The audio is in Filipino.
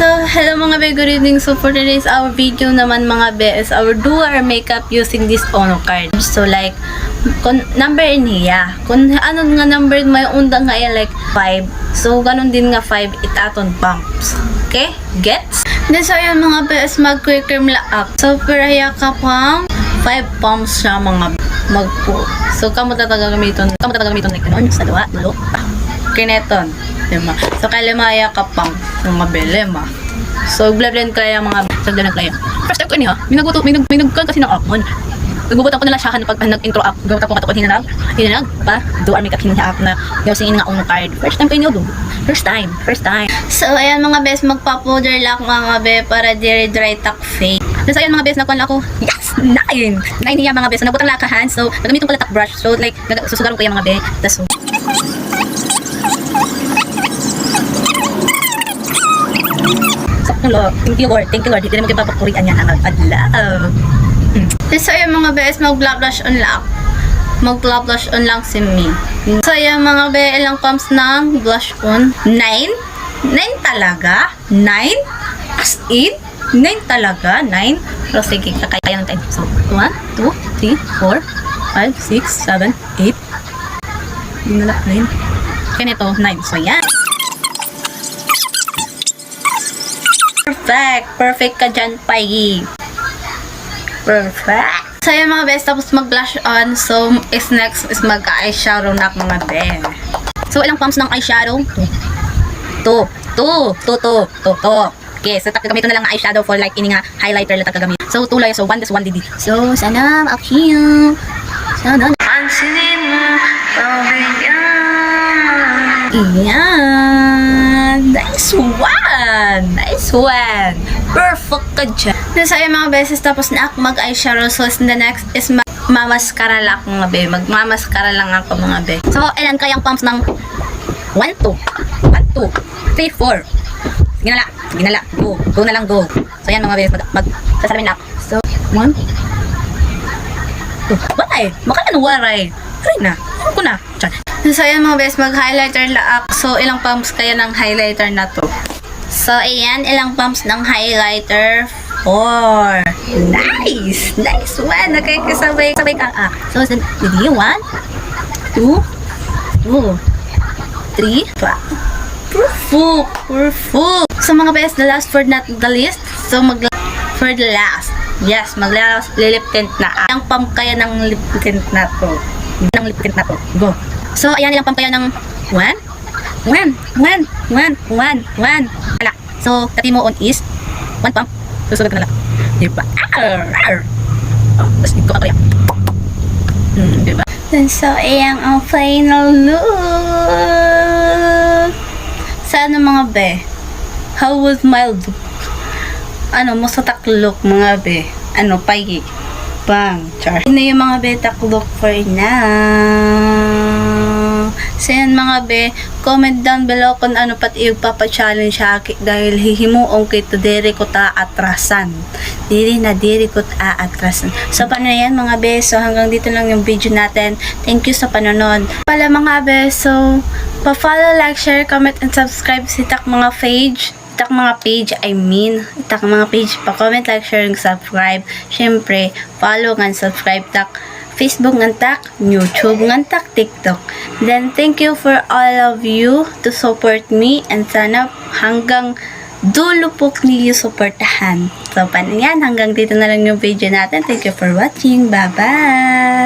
So, hello mga be, good evening. So, for today's our video naman mga be is our do our makeup using this Ono card. So, like, kung number in hiya. Kung ano nga number may undang nga like 5. So, ganun din nga 5 itaton bumps. Okay? Gets? Then, so, yan mga be is mag-quick cream laak. So, peraya ka pang 5 pumps siya mga magpo. So, kamo tatagamiton like ano, sa duwa, dulo. Kineton. Diba? So, kalimaya ka pang mga belema. So, blend kaya mga sagda ng kaya. First time ko niya, may nagkuhan kasi ng akon. Nagbubutan ko nila siya pag nag-intro up. Gawin ko katakot hinanag pa. Do our makeup hinanag na gawin nga Ono card. First time ko niyo do. First time. So, ayan mga bes, magpa-powder lock mga be para dry tak face. So, ayan mga bes, nakuha ako. Yes! 9 niya mga bes. So, nabutang lakahan. So, nagamitin ko latak brush. So, like, susugaron ko yung mga be. So, thank you Lord. Hindi na magpapakurian yan ang adlaw. So, yung mga bes, mag-blush on lang. Mag-blush on lang si me. So, yung mga be, ilang pumps ng blush on? 9? 9 talaga? 9? As in? 9 talaga? 9? Pero sige, kaya ng time. So, 1, 2, 3, 4, 5, 6, 7, 8. Hindi na 9. Kaya nito, 9. So, yan. Perfect ka dyan, Pai. Perfect. So, yung mga best, tapos mag-blush on. So, next is mag-eyeshadow na mga best. So, ilang pumps ng eyeshadow? 2. Okay, so gamitin na lang ang eyeshadow for like ini nga highlighter lang gagamit. So, 2 lang. So, 1 plus 1 didi. So, sana ma-cute. Sana pansinin mo. Iyan. Nice one. Perfect ka dyan. So, yung mga beses tapos na ako mag-eyeshadow. So, the next is mamaskara lang ako mga be. Magmamaskara lang ako mga be. So, ilan kayang pumps ng 1, 2, 3, 4. Sige na lang. Go na lang, go. So, yan mga be. Magsasalamin na ako. So, 1, 2. Waray. Waray na. Ano ko na? Diyan. So, ayan mga best, mag-highlighter laak. So, ilang pumps kaya ng highlighter na to? So, ayan, ilang pumps ng highlighter? 4. Nice one. Nakikisabay ka. So, hindi 1, 2, 3, 4. Perfect. So, mga best, the last for not the least. So, for the last. Yes, lip tint na. Ang pump kaya ng lip tint na to? Go. So, ayan, ilang pump kaya ng 1. Wala. So, tati mo on is 1 pump. Susunod ka na lang. Diba? Tapos dito ka kaya. Diba? So, ayan ang final look. Sana mga be? How was my look? Masatak look mga be? Pagi? Bang, char. Ito na yung mga betak look for now. So yan mga be, comment down below kung ano pati ipapa-challenge siya dahil hihimuong kito diri ko ta atrasan. Diri ko ta atrasan. So paano yan mga be? So hanggang dito lang yung video natin. Thank you sa panonood. Pala mga be, so pa-follow, like, share, comment, and subscribe sa itak mga page. Pa-comment, like, share, and subscribe. Syempre, follow and subscribe tak Facebook ngantak, YouTube ngantak, TikTok. Then, thank you for all of you to support me and sana hanggang dulo po niyo supportahan. So, yan, hanggang dito na lang yung video natin. Thank you for watching. Bye-bye!